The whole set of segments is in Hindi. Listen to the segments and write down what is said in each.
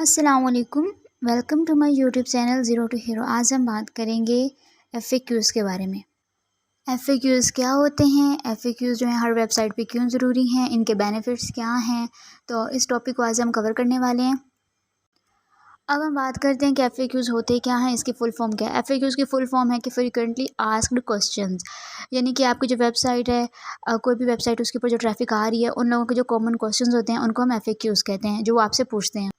अस्सलामुअलैकुम। Welcome to my YouTube channel zero to hero. आज हम बात करेंगे एफएक्यूज़ के बारे में। एफएक्यूज़ क्या होते हैं, एफएक्यूज़ जो है हर वेबसाइट पे क्यों ज़रूरी हैं, इनके बेनिफिट्स क्या हैं, तो इस टॉपिक को आज हम कवर करने वाले हैं। अब हम बात करते हैं कि एफएक्यूज़ होते क्या हैं, इसकी फुल फॉर्म क्या है। एफएक्यूज़ की फुल फॉर्म है कि फ्रीक्वेंटली आस्क्ड क्वेश्चंस, यानी कि आपकी जो वेबसाइट है, कोई भी वेबसाइट उसके ऊपर जो ट्रैफिक आ रही है, उन लोगों के जो कॉमन क्वेश्चंस होते हैं उनको हम एफएक्यूज़ कहते हैं, जो वो आपसे पूछते हैं।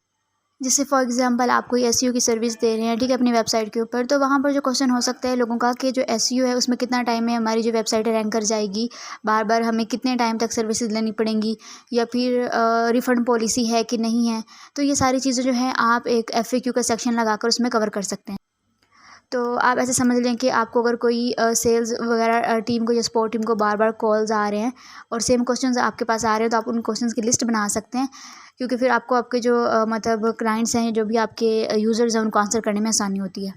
जैसे फॉर एग्जांपल आप कोई एसईओ की सर्विस दे रहे हैं, ठीक है, अपनी वेबसाइट के ऊपर, तो वहाँ पर जो क्वेश्चन हो सकता है लोगों का कि जो एसईओ है उसमें कितना टाइम में हमारी जो वेबसाइट है रैंक कर जाएगी, बार बार हमें कितने टाइम तक सर्विसेज लेनी पड़ेंगी, या फिर रिफ़ंड पॉलिसी है कि नहीं है। तो ये सारी चीज़ें जो है आप एक एफएक्यू का सेक्शन लगाकर उसमें कवर कर सकते हैं। तो आप ऐसे समझ लें कि आपको अगर कोई सेल्स वगैरह टीम को या सपोर्ट टीम को बार बार कॉल्स आ रहे हैं और सेम क्वेश्चंस आपके पास आ रहे हैं, तो आप उन क्वेश्चंस की लिस्ट बना सकते हैं, क्योंकि फिर आपको आपके जो मतलब क्लाइंट्स हैं, जो भी आपके यूज़र्स हैं, उनको आंसर करने में आसानी होती है।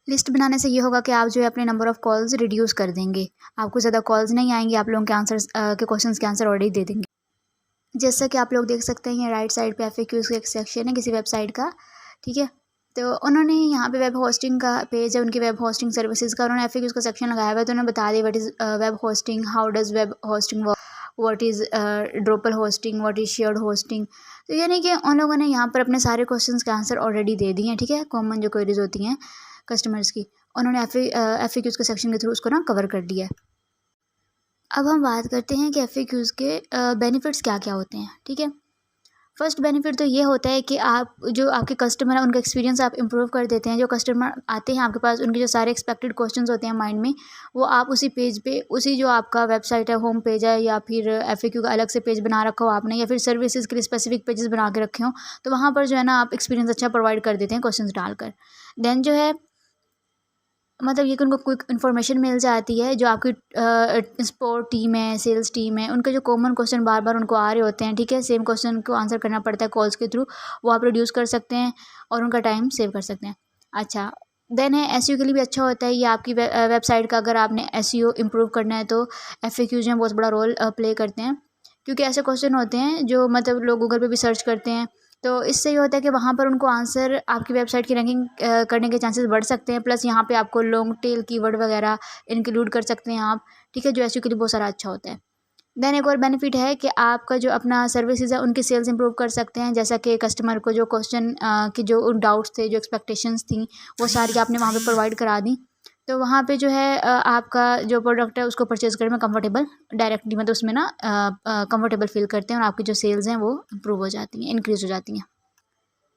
लिस्ट बनाने से ये होगा कि आप जो है अपने नंबर ऑफ़ कॉल्स रिड्यूस कर देंगे। आपको ज़्यादा कॉल्स नहीं आएंगे, आप लोगों के आंसर्स के क्वेश्चंस के आंसर ऑलरेडी दे देंगे। जैसा कि आप लोग देख सकते हैं, ये राइट साइड पे एफएक्यूज़ का एक सेक्शन है किसी वेबसाइट का, ठीक है। तो उन्होंने यहाँ पे वेब होस्टिंग का पेज है, उनकी वेब होस्टिंग सर्विसेज का, उन्होंने एफएक्यूज़ का सेक्शन लगाया हुआ है। तो उन्होंने बता दिया what is web hosting, how does web hosting work, what is Drupal hosting, what is shared hosting. तो यानी कि उन लोगों ने यहाँ पर अपने सारे क्वेश्चंस के आंसर ऑलरेडी दे दिए हैं, ठीक है। कॉमन जो क्वेरीज होती हैं कस्टमर्स की, उन्होंने एफएक्यूज़ के सेक्शन के थ्रू उसको ना कवर कर दिया है। अब हम बात करते हैं कि एफएक्यूज़ के बेनिफिट्स क्या क्या होते हैं, ठीक है। फर्स्ट बेनिफिट तो ये होता है कि आप जो आपके कस्टमर हैं उनका एक्सपीरियंस आप इम्प्रूव कर देते हैं। जो कस्टमर आते हैं आपके पास, उनके जो सारे एक्सपेक्टेड क्वेश्चंस होते हैं माइंड में, वो आप उसी पेज पे, उसी जो आपका वेबसाइट है, होम पेज है, या फिर एफएक्यू का अलग से पेज बना रखा हो आपने, या फिर सर्विसेज के लिए स्पेसिफिक पेजेस बना के रखे हों, तो वहाँ पर जो है ना आप एक्सपीरियंस अच्छा प्रोवाइड कर देते हैं क्वेश्चंस डालकर। देन जो है, मतलब ये कि उनको क्विक इन्फॉर्मेशन मिल जाती है। जो आपकी सपोर्ट टीम है, सेल्स टीम है, उनके जो कॉमन क्वेश्चन बार बार उनको आ रहे होते हैं, ठीक है, सेम क्वेश्चन को आंसर करना पड़ता है कॉल्स के थ्रू, वो आप रिड्यूस कर सकते हैं और उनका टाइम सेव कर सकते हैं। अच्छा, देन है एसईओ के लिए भी अच्छा होता है ये। आपकी वेबसाइट का अगर आपने एसईओ इम्प्रूव करना है, तो एफएक्यूज में बहुत बड़ा रोल प्ले करते हैं, क्योंकि ऐसे क्वेश्चन होते हैं जो मतलब लोग गूगल पे भी सर्च करते हैं। तो इससे ये होता है कि वहाँ पर उनको आंसर, आपकी वेबसाइट की रैंकिंग करने के चांसेस बढ़ सकते हैं। प्लस यहाँ पे आपको लॉन्ग टेल कीवर्ड वगैरह इंक्लूड कर सकते हैं आप, ठीक है, जो एसईओ के लिए बहुत सारा अच्छा होता है। देन एक और बेनिफिट है कि आपका जो अपना सर्विसेज है उनकी सेल्स इंप्रूव कर सकते हैं। जैसा कि कस्टमर को जो क्वेश्चन की जो डाउट्स थे, जो एक्सपेक्टेशंस थी, वो सारी आपने वहाँ पे प्रोवाइड करा दी। तो वहाँ पे जो है आपका जो प्रोडक्ट है उसको परचेज़ करने में कंफर्टेबल, डायरेक्टली मतलब उसमें ना कंफर्टेबल फील करते हैं, और आपकी जो सेल्स हैं वो इम्प्रूव हो जाती हैं, इंक्रीज़ हो जाती हैं।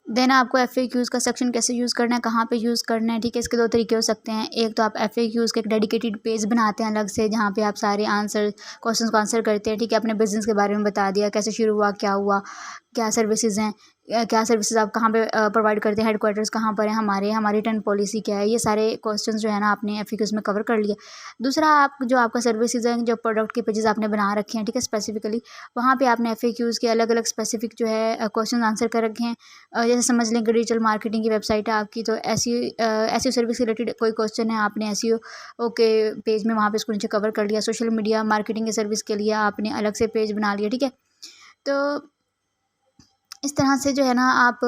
देन आपको एफएक्यूज़ का सेक्शन कैसे यूज़ करना है, कहाँ पे यूज़ करना है, ठीक है, इसके दो तरीके हो सकते हैं। एक तो आप एफएक्यूज़ का एक डेडिकेटेड पेज बनाते हैं अलग से, जहाँ पे आप सारे आंसर, क्वेश्चंस को आंसर करते हैं, ठीक है। अपने बिजनेस के बारे में बता दिया, कैसे शुरू हुआ, क्या सर्विसेज हैं, क्या सर्विसेज आप कहाँ पे प्रोवाइड करते हैं, हेडक्वार्टर्स कहाँ पर है हमारे, हमारी रिटर्न पॉलिसी क्या है, ये सारे क्वेश्चंस जो है ना आपने एफएक्यूज़ में कवर कर लिया। दूसरा, आप जो आपका सर्विसेज है, जो प्रोडक्ट के पेजेस आपने बना रखे हैं, ठीक है, स्पेसिफिकली वहाँ पे आपने एफएक्यूज़ के अलग अलग स्पेसिफिक जो है क्वेश्चन आंसर कर रखे हैं। जैसे समझ लें कि डिजिटल मार्केटिंग की वेबसाइट है आपकी, तो ऐसी सर्विस से रिलेटेड कोई क्वेश्चन है, आपने एसईओ ओके पेज में वहाँ पे इसको नीचे कवर कर लिया। सोशल मीडिया मार्केटिंग की सर्विस के लिए आपने अलग से पेज बना लिया, ठीक है। तो इस तरह से जो है ना आप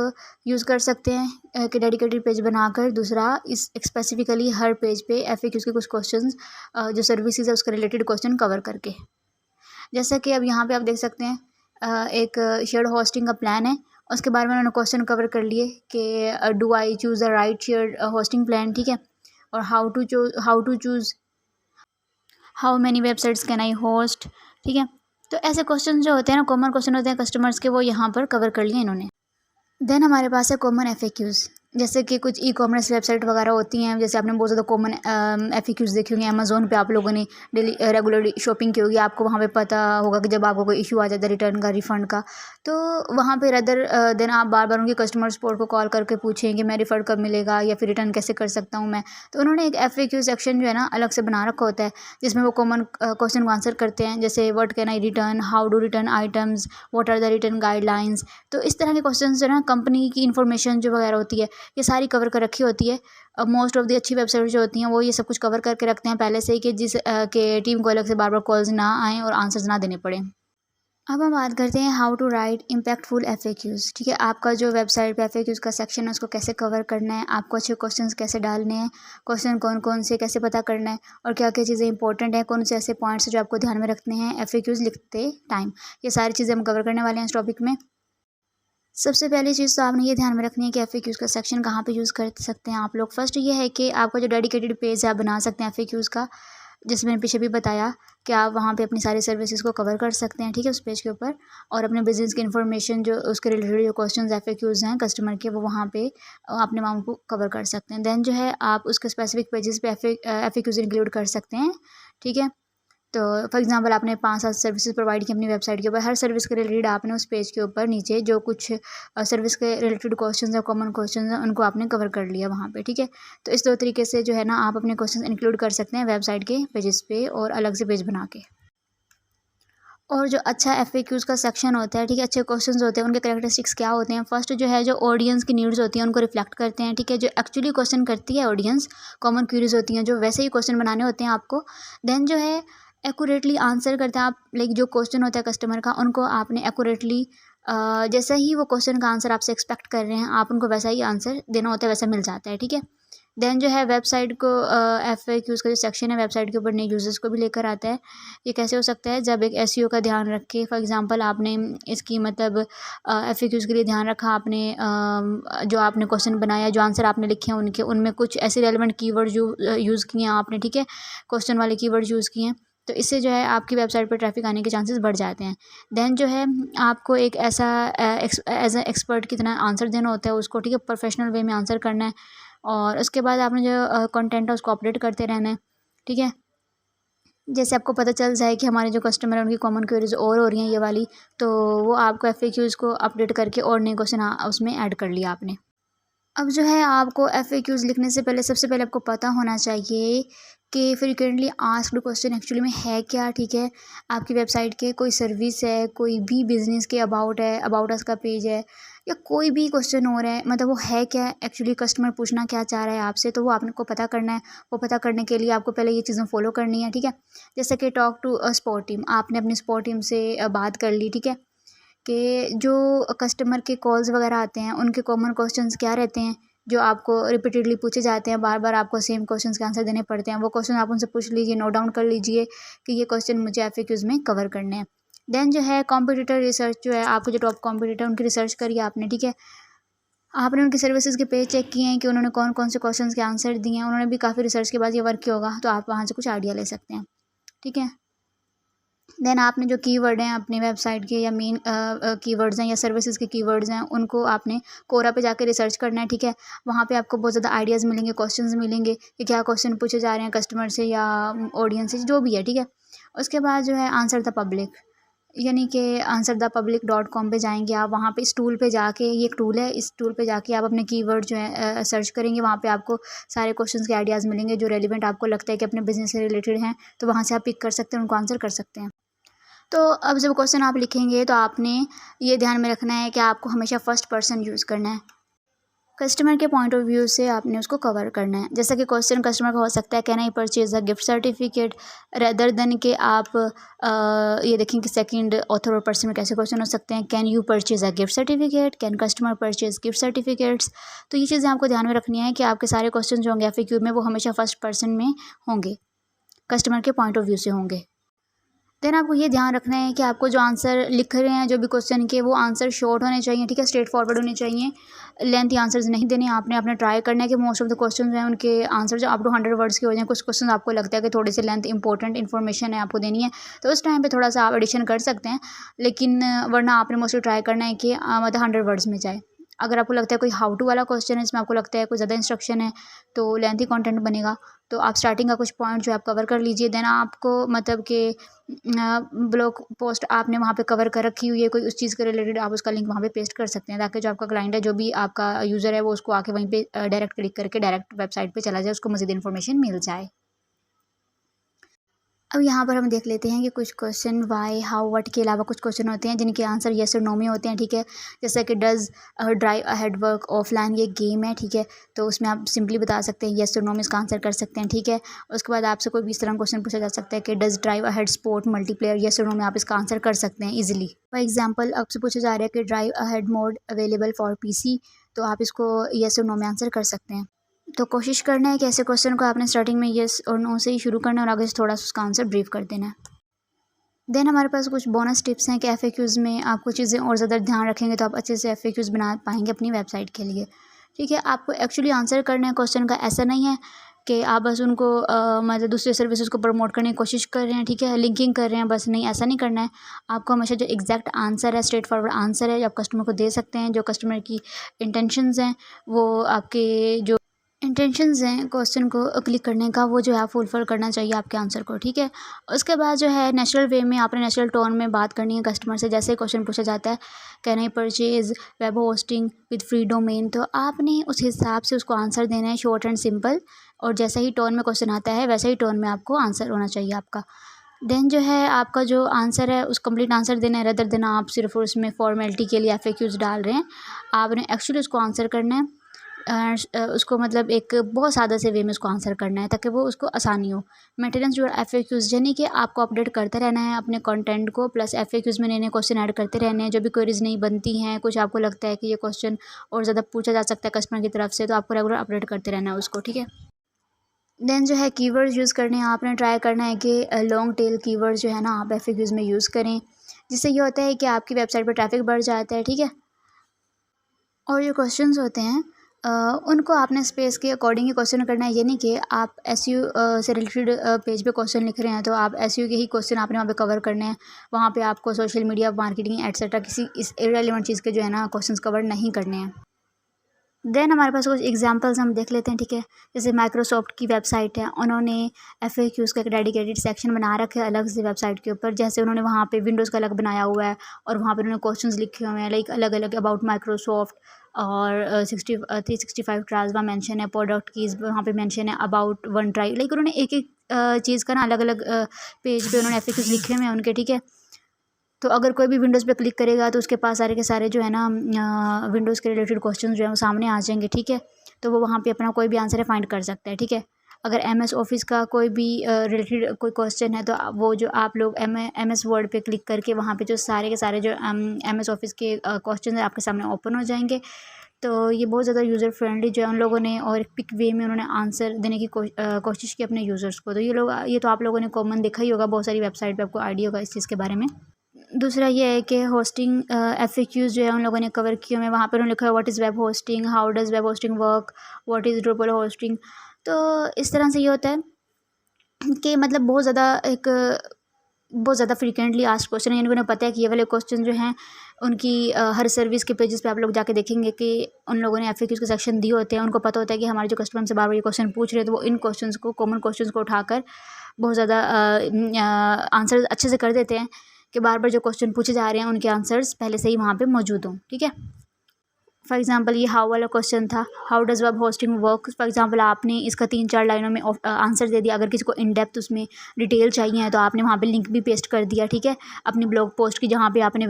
यूज़ कर सकते हैं कि डेडिकेटेड पेज बनाकर। दूसरा, इस स्पेसिफिकली हर पेज पे एफएक्यूज़ के कुछ क्वेश्चंस, जो सर्विसेज है उसका रिलेटेड क्वेश्चन कवर करके। जैसा कि अब यहाँ पे आप देख सकते हैं, एक शेयर्ड होस्टिंग का प्लान है, उसके बारे में उन्होंने क्वेश्चन कवर कर लिए कि do I choose the right shared hosting plan, ठीक है, और how to choose, how many websites can I host, ठीक है। तो ऐसे क्वेश्चन जो होते हैं ना, कॉमन क्वेश्चन होते हैं कस्टमर्स के, वो यहाँ पर कवर कर लिए इन्होंने। देन हमारे पास है कॉमन एफएक्यूज़। जैसे कि कुछ ई कॉमर्स वेबसाइट वगैरह होती हैं, जैसे आपने बहुत ज़्यादा कॉमन एफएक्यूज़ देखे होंगे। अमेज़न पे आप लोगों ने डेली रेगुलरली शॉपिंग की होगी, आपको वहाँ पे पता होगा कि जब आपको कोई इशू आ जाता है रिटर्न का, रिफ़ंड का, तो वहाँ पे रदर देन आप बार बार उनके कस्टमर सपोर्ट को कॉल करके पूछें कि मैं रिफ़ंड कब मिलेगा, या फिर रिटर्न कैसे कर सकता हूँ मैं। तो उन्होंने एक एफएक्यू सेक्शन जो है ना अलग से बना रखा होता है, जिसमें वो कॉमन क्वेश्चन को आंसर करते हैं। जैसे what can I return, how do return items, what are the return guidelines. तो इस तरह के क्वेश्चन जो है ना, कंपनी की इन्फॉर्मेशन जो वगैरह होती है, ये सारी कवर कर रखी होती है। मोस्ट ऑफ द अच्छी वेबसाइट जो होती हैं वो ये सब कुछ कवर करके रखते हैं पहले से ही, कि जिस के टीम को अलग से बार बार कॉल्स ना आएँ और आंसर्स ना देने पड़े। अब हम बात करते हैं how to write impactful FAQs. ठीक है, आपका जो वेबसाइट पे एफएक्यूज़ का सेक्शन है उसको कैसे कवर करना है, आपको अच्छे क्वेश्चंस कैसे डालने हैं, क्वेश्चन कौन कौन से कैसे पता करना है और क्या क्या चीज़ें इंपॉर्टेंट हैं, कौन से ऐसे पॉइंट्स हैं जो आपको ध्यान में रखने हैं एफएक्यूज़ लिखते टाइम। ये सारी चीज़ें हम कवर करने वाले हैं इस टॉपिक में। सबसे पहली चीज़ तो आपने ये ध्यान में रखनी है कि एफएक्यूज़ का सेक्शन कहाँ पे यूज़ कर सकते हैं आप लोग। फर्स्ट ये है कि आपका जो डेडिकेटेड पेज है आप बना सकते हैं एफएक्यूज़ का, जैसे मैंने पीछे भी बताया कि आप वहाँ पे अपनी सारी सर्विसेज को कवर कर सकते हैं। ठीक है, उस पेज के ऊपर और अपने बिजनेस की इन्फॉर्मेशन जो उसके रिलेटेड जो क्वेश्चंस एफएक्यूज़ हैं कस्टमर के वो वहाँ पे अपने मामलों को कवर कर सकते हैं। देन जो है आप उसके स्पेसिफिक पेजेस पे एफएक्यूज़ इंक्लूड कर सकते हैं। ठीक है, तो फॉर एग्जांपल आपने 5-7 सर्विसेज प्रोवाइड की अपनी वेबसाइट के ऊपर, हर सर्विस के रिलेटेड आपने उस पेज के ऊपर नीचे जो कुछ सर्विस के रिलेटेड क्वेश्चंस या कॉमन क्वेश्चंस हैं उनको आपने कवर कर लिया वहाँ पे। ठीक है, तो इस 2 तरीके से जो है ना आप अपने क्वेश्चंस इंक्लूड कर सकते हैं वेबसाइट के पेजेस पे और अलग से पेज बना के। और जो अच्छा एफएक्यूज़ का सेक्शन होता है, ठीक है, अच्छे क्वेश्चंस होते हैं, उनके कैरेक्टरिस्टिक्स क्या होते हैं। फर्स्ट जो है जो ऑडियंस की नीड्स होती हैं उनको रिफ्लेक्ट करते हैं। ठीक है, जो एक्चुअली क्वेश्चन करती है ऑडियंस, कॉमन क्यूरीज होती हैं जो वैसे ही क्वेश्चन बनाने होते हैं आपको। देन जो है एक्यूरेटली आंसर करते हैं आप, लाइक जो क्वेश्चन होता है कस्टमर का उनको आपने एक्यूरेटली जैसा ही वो क्वेश्चन का आंसर आपसे एक्सपेक्ट कर रहे हैं आप उनको वैसा ही आंसर देना होता है, वैसा मिल जाता है। ठीक है, देन जो है वेबसाइट को एफएक्यूज़ का जो सेक्शन है वेबसाइट के ऊपर नए यूज़र्स को भी लेकर आता है। ये कैसे हो सकता है, जब एक एसईओ का ध्यान रख के, फॉर एग्जांपल आपने इसकी मतलब एफएक्यूज़ के लिए ध्यान रखा आपने, जो आपने क्वेश्चन बनाया, जो आंसर आपने लिखे हैं उनके उनमें कुछ ऐसे रेलेवेंट कीवर्ड यूज़ किए हैं आपने। ठीक है, क्वेश्चन वाले कीवर्ड यूज़ किए हैं, तो इससे जो है आपकी वेबसाइट पर ट्रैफिक आने के चांसेस बढ़ जाते हैं। देन जो है आपको एक ऐसा एज ए एक्सपर्ट की तरह आंसर देना होता है उसको। ठीक है, प्रोफेशनल वे में आंसर करना है और उसके बाद आपने जो कंटेंट है उसको अपडेट करते रहना है। ठीक है, जैसे आपको पता चल जाए कि हमारे जो कस्टमर हैं उनकी कॉमन क्वेरीज और हो रही हैं ये वाली, तो वो आपको एफएक्यूज़ को अपडेट करके और नए क्वेश्चन उसमें ऐड कर लिया आपने। अब जो है आपको एफएक्यूज़ लिखने से पहले सबसे पहले आपको पता होना चाहिए कि फ्रीक्वेंटली आस्क्ड क्वेश्चन एक्चुअली में है क्या। ठीक है, आपकी वेबसाइट के कोई सर्विस है, कोई भी बिज़नेस के अबाउट है, अबाउट अस का पेज है या कोई भी क्वेश्चन हो रहा है, मतलब वो है क्या एक्चुअली, कस्टमर पूछना क्या चाह रहा है आपसे, तो वो आपको पता करना है। वो पता करने के लिए आपको पहले ये चीज़ें फॉलो करनी है। ठीक है, जैसे कि talk to a sport team, आपने अपनी स्पोर्ट टीम से बात कर ली। ठीक है, कि जो कस्टमर के कॉल्स वगैरह आते हैं उनके कॉमन क्वेश्चंस क्या रहते हैं जो आपको रिपीटेडली पूछे जाते हैं, बार बार आपको सेम क्वेश्चंस के आंसर देने पड़ते हैं। वो क्वेश्चन आप उनसे पूछ लीजिए, नोट डाउन कर लीजिए कि ये क्वेश्चन मुझे एफएक्यूज़ में कवर करने हैं। देन जो है कॉम्पिटिटर रिसर्च, जो है आपको जो टॉप कॉम्पिटिटर उनकी रिसर्च करिए आपने। ठीक है, आपने उनकी सर्विसेज के पेज चेक किए हैं कि उन्होंने कौन कौन से क्वेश्चंस के आंसर दिए हैं, उन्होंने भी काफ़ी रिसर्च के बाद ये वर्क किया होगा, तो आप वहाँ से कुछ आइडिया ले सकते हैं। ठीक है, देन आपने जो कीवर्ड हैं अपनी वेबसाइट के या मेन कीवर्ड्स हैं या सर्विसेज के कीवर्ड्स हैं उनको आपने कोरा पे जाके रिसर्च करना है। ठीक है, वहाँ पे आपको बहुत ज़्यादा आइडियाज़ मिलेंगे, क्वेश्चंस मिलेंगे कि क्या क्वेश्चन पूछे जा रहे हैं कस्टमर से या ऑडियंस से, जो भी है। ठीक है, उसके बाद जो है आंसर द पब्लिक, यानी कि answerthepublic.com पे जाएंगे आप, वहाँ पे इस टूल पे जाके, ये एक टूल है, इस टूल पे जाके आप अपने कीवर्ड जो है सर्च करेंगे, वहाँ पे आपको सारे क्वेश्चंस के आइडियाज़ मिलेंगे जो रेलिवेंट आपको लगता है कि अपने बिजनेस से रिलेटेड हैं, तो वहाँ से आप पिक कर सकते हैं, उनको आंसर कर सकते हैं। तो अब जब क्वेश्चन आप लिखेंगे तो आपने ये ध्यान में रखना है कि आपको हमेशा फर्स्ट पर्सन यूज़ करना है, कस्टमर के पॉइंट ऑफ व्यू से आपने उसको कवर करना है। जैसा कि क्वेश्चन कस्टमर का हो सकता है, can I purchase a gift certificate, rather than कि आप ये देखें कि सेकंड ऑथर और पर्सन में कैसे क्वेश्चन हो सकते हैं, can you purchase a gift certificate, can customer purchase gift certificates. तो ये चीज़ें आपको ध्यान में रखनी है कि आपके सारे क्वेश्चन जो होंगे एफएक्यू में वो हमेशा फर्स्ट पर्सन में होंगे, कस्टमर के पॉइंट ऑफ व्यू से होंगे। देन आपको ये ध्यान रखना है कि आपको जो आंसर लिख रहे हैं जो भी क्वेश्चन के, वो आंसर शॉर्ट होने चाहिए। ठीक है, स्ट्रेट फॉरवर्ड होने चाहिए, लेंथी आंसर्स नहीं देने आपने। अपने ट्राई करना है कि मोस्ट ऑफ द क्वेश्चन हैं उनके आंसर जो अप टू 100 वर्ड्स के हो जाएं। कुछ क्वेश्चन आपको लगता है कि थोड़ी सी लेंथ इंपॉर्टेंट इन्फॉर्मेशन है आपको देनी है, तो उस टाइम पे थोड़ा सा आप एडिशन कर सकते हैं, लेकिन वरना आपने मोस्टली ट्राई करना है कि मतलब 100 वर्ड्स में जाए। अगर आपको लगता है कोई हाउ टू वाला क्वेश्चन है, इसमें आपको लगता है कोई ज़्यादा इंस्ट्रक्शन है, तो लेंथी कंटेंट बनेगा, तो आप स्टार्टिंग का कुछ पॉइंट जो आप कवर कर लीजिए। देन आपको मतलब कि ब्लॉग पोस्ट आपने वहाँ पे कवर कर रखी हुई है कोई उस चीज़ के रिलेटेड, आप उसका लिंक वहाँ पे पेस्ट कर सकते हैं, ताकि जो आपका क्लाइंट है, जो भी आपका यूज़र है, वो उसको आके वहीं पे डायरेक्ट क्लिक करके डायरेक्ट वेबसाइट पे चला जाए, उसको मज़ीद इन्फॉर्मेशन मिल जाए। अब यहाँ पर हम देख लेते हैं कि कुछ क्वेश्चन वाई, हाउ, व्हाट के अलावा कुछ क्वेश्चन होते हैं जिनके आंसर येस और नो में होते हैं, ठीक है। जैसे कि does drive ahead work offline, ये गेम है, ठीक है। तो उसमें आप सिंपली बता सकते हैं येस और नो में इसका आंसर कर सकते हैं, ठीक है। उसके बाद आपसे कोई भी इस तरह क्वेश्चन पूछा जा सकता है कि does drive ahead sport multiplayer, yes और नो में आप इसका आंसर कर सकते हैं ईजिली। फॉर एग्जाम्पल आपसे पूछा जा रहा है कि drive ahead mode available for PC, तो आप इसको येस और नो में आंसर कर सकते हैं। तो कोशिश करना है कि ऐसे क्वेश्चन को आपने स्टार्टिंग में येस और नो से ही शुरू करना है और आगे से थोड़ा सा उसका आंसर ब्रीफ कर देना है। देन हमारे पास कुछ बोनस टिप्स हैं कि FAQs में आप कुछ चीज़ें और ज़्यादा ध्यान रखेंगे तो आप अच्छे से FAQs बना पाएंगे अपनी वेबसाइट के लिए, ठीक है। आपको एक्चुअली आंसर करना है क्वेश्चन का, ऐसा नहीं है कि आप बस उनको मतलब दूसरे सर्विसेज को प्रमोट करने की कोशिश कर रहे हैं, ठीक है, लिंकिंग कर रहे हैं, बस नहीं, ऐसा नहीं करना है। आपको हमेशा जो एग्जैक्ट आंसर है, स्ट्रेट फॉरवर्ड आंसर है, जो आप कस्टमर को दे सकते हैं, जो कस्टमर की इंटेंशंस हैं, वो आपके जो इंटेंशंस हैं क्वेश्चन को क्लिक करने का, वो जो है फुलफिल करना चाहिए आपके आंसर को, ठीक है। उसके बाद जो है नेचुरल वे में आपने नेचुरल टोन में बात करनी है कस्टमर से। जैसे क्वेश्चन पूछा जाता है can I purchase web hosting with free domain, तो आपने उस हिसाब से उसको आंसर देना है, शॉर्ट एंड सिंपल, और जैसा ही टोन में क्वेश्चन आता है वैसा ही टोन में आपको आंसर होना चाहिए आपका। देन जो है आपका जो आंसर है उस कंप्लीट आंसर देना है, रदर देन आप सिर्फ उसमें फॉर्मेलिटी के लिए FAQs डाल रहे हैं। आपने एक्चुअली उसको आंसर करना है, उसको मतलब एक बहुत सादा से वे में उसको आंसर करना है ताकि वो उसको आसानी हो। मेंटेनेंस योर FAQs, यानी कि आपको अपडेट करते रहना है अपने कंटेंट को, प्लस FAQs में नए नए क्वेश्चन ऐड करते रहने हैं। जो भी क्वेरीज नहीं बनती हैं, कुछ आपको लगता है कि ये क्वेश्चन और ज़्यादा पूछा जा सकता है कस्टमर की तरफ से, तो आपको रेगुलर अपडेट करते रहना है उसको, ठीक है। देन जो है कीवर्ड्स यूज़ करने हैं, आपने ट्राई करना है कि लॉन्ग टेल कीवर्ड्स जो है ना आप FAQs में यूज़ करें, जिससे ये होता है कि आपकी वेबसाइट पर ट्रैफिक बढ़ जाता है, ठीक है। और जो क्वेश्चंस होते हैं उनको आपने स्पेस के अकॉर्डिंग ही क्वेश्चन करना है। ये नहीं कि आप SEO से रिलेटेड पेज पे क्वेश्चन लिख रहे हैं तो आप SEO के ही क्वेश्चन आपने वहाँ पे कवर करने हैं। वहाँ पे आपको सोशल मीडिया मार्केटिंग एटसेट्रा किसी इस इररिलेवेंट चीज़ के जो है ना क्वेश्चंस कवर नहीं करने हैं। देन हमारे पास कुछ एग्जांपल्स हम देख लेते हैं, ठीक है। जैसे माइक्रोसॉफ्ट की वेबसाइट है, उन्होंने FAQs का एक डेडिकेटेड सेक्शन बना रखा है अलग से वेबसाइट के ऊपर। जैसे उन्होंने वहाँ पे विंडोज़ का अलग बनाया हुआ है और वहाँ पे उन्होंने क्वेश्चंस लिखे हुए हैं लाइक अलग अलग अबाउट माइक्रोसॉफ्ट, और 365 ट्रायल्स वहाँ मेंशन है, प्रोडक्ट कीज़ वहाँ पे मेंशन है, अबाउट वन ट्राई, लाइक उन्होंने एक एक चीज़ का ना अलग अलग पेज पे उन्होंने FAQs लिखे हुए हैं उनके, ठीक है। तो अगर कोई भी विंडोज़ पे क्लिक करेगा तो उसके पास सारे के सारे जो है ना विंडोज़ के रिलेटेड क्वेश्चन जो है वो सामने आ जाएंगे, ठीक है। तो वो वहाँ पे अपना कोई भी आंसर है फाइंड कर सकता है, ठीक है। अगर MS ऑफिस का कोई भी रिलेटेड कोई क्वेश्चन है तो वो जो आप लोग MS वर्ड पे क्लिक करके वहाँ पे जो सारे के सारे जो MS ऑफिस के क्वेश्चन है आपके सामने ओपन हो जाएंगे। तो ये बहुत ज़्यादा यूज़र फ्रेंडली जो है उन लोगों ने, और एक क्विक वे में उन्होंने आंसर देने की कोशिश की अपने यूज़र्स को। तो ये तो आप लोगों ने कॉमन देखा ही होगा, बहुत सारी वेबसाइट पे आपको आइडिया होगा इस चीज़ के बारे में। दूसरा ये है कि होस्टिंग FAQs जो है उन लोगों ने कवर किए हुए हैं। वहाँ पर उन्होंने लिखा है what is web hosting, how does web hosting work, what is Drupal hosting. तो इस तरह से ये होता है कि मतलब बहुत ज़्यादा फ्रीक्वेंटली आस्क्ड क्वेश्चन है, यानी उन्हें पता है कि ये वाले क्वेश्चन जो हैं उनकी हर सर्विस के पेजेस पे आप लोग जाके देखेंगे कि उन लोगों ने FAQs के सेक्शन दिए होते हैं। उनको पता होता है कि हमारे जो कस्टमर हमसे बार बार ये क्वेश्चन पूछ रहे हैं तो वो इन क्वेश्चंस को, कॉमन क्वेश्चंस को उठाकर बहुत ज़्यादा आंसर अच्छे से कर देते हैं कि बार बार जो क्वेश्चन पूछे जा रहे हैं उनके आंसर्स पहले से ही वहाँ पे मौजूद हों, ठीक है। फॉर एग्जांपल ये हाउ वाला क्वेश्चन था, how does web hosting work. For example आपने इसका 3-4 लाइनों में आंसर दे दिया। अगर किसी को इन डेप्थ उसमें डिटेल चाहिए है तो आपने वहाँ पे लिंक भी पेस्ट कर दिया, ठीक है, अपनी ब्लॉग पोस्ट की, जहाँ पे आपने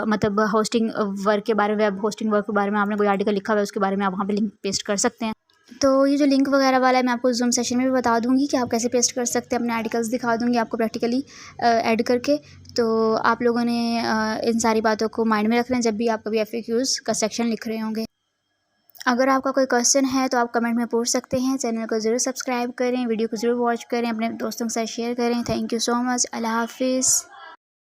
मतलब होस्टिंग वर्क के बारे में, वेब होस्टिंग वर्क के बारे में आपने कोई आर्टिकल लिखा हुआ है उसके बारे में आप वहाँ पे लिंक पेस्ट कर सकते हैं। तो ये जो लिंक वगैरह वाला है मैं आपको ज़ूम सेशन में भी बता दूंगी कि आप कैसे पेस्ट कर सकते हैं, अपने आर्टिकल्स दिखा दूंगी आपको प्रैक्टिकली ऐड करके। तो आप लोगों ने इन सारी बातों को माइंड में रखना है जब भी आप कभी FAQs का सेक्शन लिख रहे होंगे। अगर आपका कोई क्वेश्चन है तो आप कमेंट में पूछ सकते हैं। चैनल को ज़रूर सब्सक्राइब करें, वीडियो को ज़रूर वॉच करें, अपने दोस्तों के साथ शेयर करें। Thank you so much. अल्लाह हाफिज़।